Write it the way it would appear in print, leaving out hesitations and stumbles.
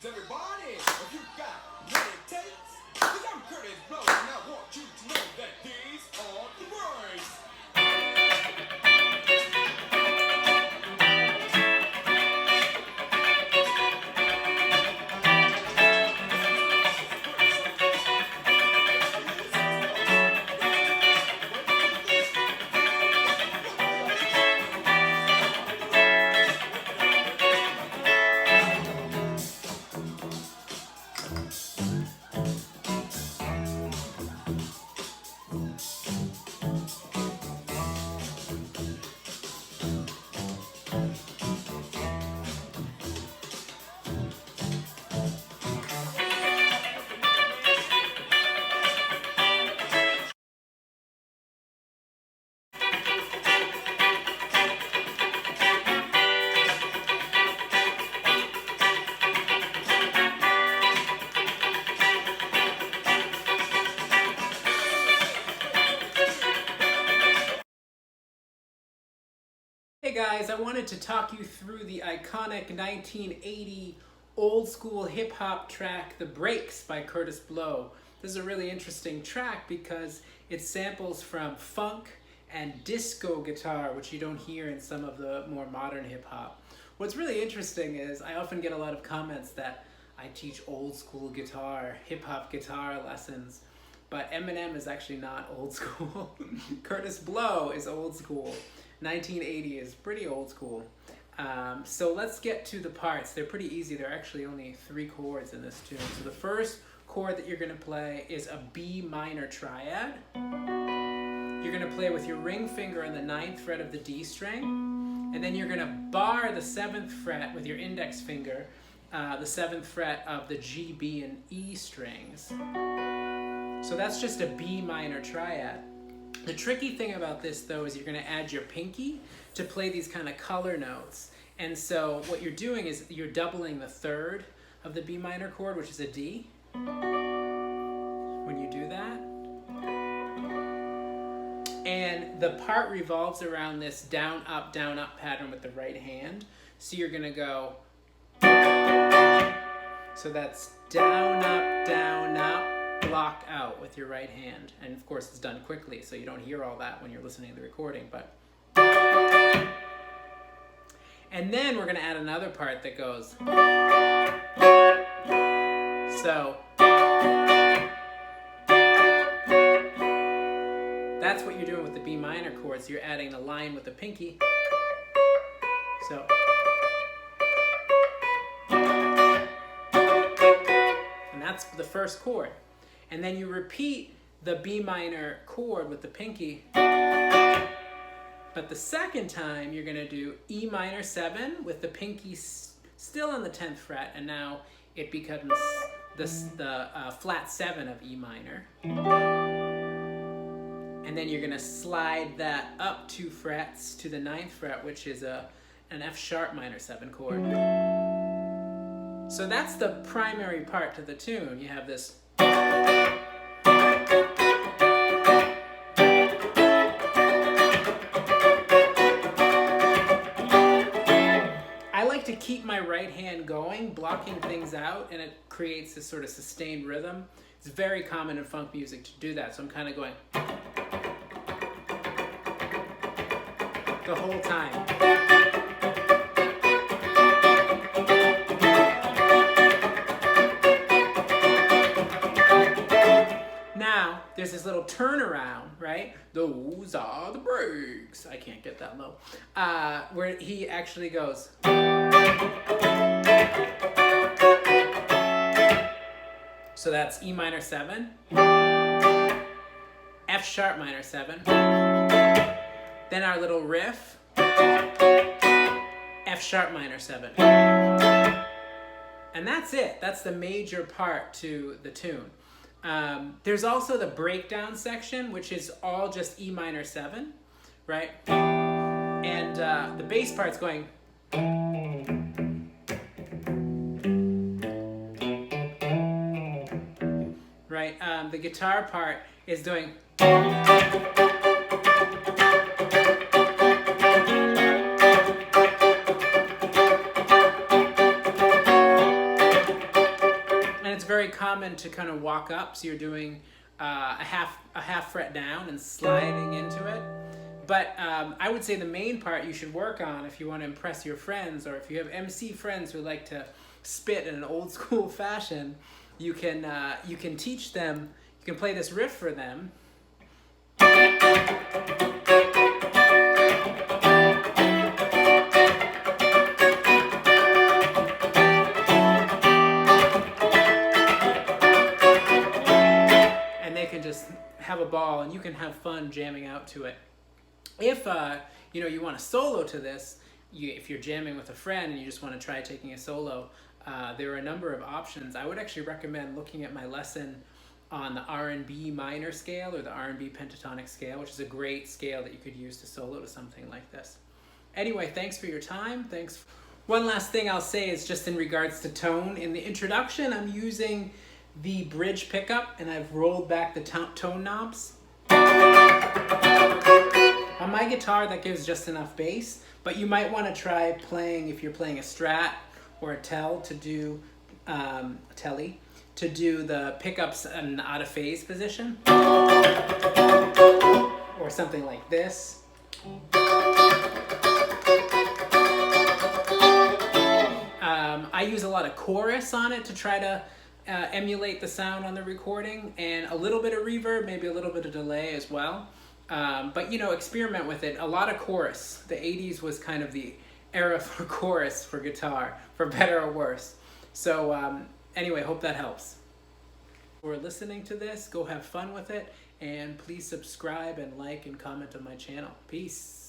Everybody, if you got what it takes, because I'm Kurtis Blow, and I want you to know that these are the words. Hey guys, I wanted to talk you through the iconic 1980 old school hip hop track, The Breaks by Kurtis Blow. This is a really interesting track because it samples from funk and disco guitar, which you don't hear in some of the more modern hip hop. What's really interesting is I often get a lot of comments that I teach old school guitar, hip hop guitar lessons, but Eminem is actually not old school. Kurtis Blow is old school. 1980 is pretty old school. So let's get to the parts. They're pretty easy. There are actually only 3 chords in this tune. So the first chord that you're going to play is a B minor triad. You're going to play with your ring finger on the 9th fret of the D string, and then you're going to bar the 7th fret with your index finger, the 7th fret of the G, B, and E strings. So that's just a B minor triad. The tricky thing about this, though, is you're going to add your pinky to play these kind of color notes. And so what you're doing is you're doubling the 3rd of the B minor chord, which is a D. When you do that. And the part revolves around this down, up pattern with the right hand. So you're going to go. So that's down, up, block out with your right hand, and of course it's done quickly, so you don't hear all that when you're listening to the recording. But and then we're going to add another part that goes. So that's what you're doing with the B minor chords. You're adding a line with the pinky. So and that's the first chord. And then you repeat the B minor chord with the pinky. But the second time, you're going to do E minor 7 with the pinky still on the 10th fret. And now it becomes the flat 7 of E minor. And then you're going to slide that up 2 frets to the 9th fret, which is an F sharp minor 7 chord. So that's the primary part to the tune. You have this. I like to keep my right hand going, blocking things out, and it creates this sort of sustained rhythm. It's very common in funk music to do that, so I'm kind of going the whole time. Now, there's this little turnaround, right? Those are the breaks. I can't get that low. Where he actually goes. So that's E minor 7, F sharp minor 7, then our little riff, F sharp minor 7. And that's it. That's the major part to the tune. There's also the breakdown section, which is all just E minor 7, right? And the bass part's going. Right? The guitar part is doing. common to kind of walk up, so you're doing a half fret down and sliding into it. But I would say the main part you should work on if you want to impress your friends, or if you have MC friends who like to spit in an old school fashion, you can teach them, you can play this riff for them. And they can just have a ball, and you can have fun jamming out to it. If you want a solo to this, if you're jamming with a friend and you just want to try taking a solo, there are a number of options. I would actually recommend looking at my lesson on the R&B minor scale, or the R&B pentatonic scale, which is a great scale that you could use to solo to something like this. Anyway, thanks for your time. Thanks. One last thing I'll say is just in regards to tone. In the introduction, I'm using the bridge pickup, and I've rolled back the tone knobs. On my guitar, that gives just enough bass, but you might want to try playing, if you're playing a Strat or a Tel, to do to do the pickups in an out of phase position, or something like this. I use a lot of chorus on it to try to emulate the sound on the recording, and a little bit of reverb, maybe a little bit of delay as well. But experiment with it. A lot of chorus. The 80s was kind of the era for chorus for guitar, for better or worse. So anyway, hope that helps. For listening to this, go have fun with it, and please subscribe and like and comment on my channel. Peace.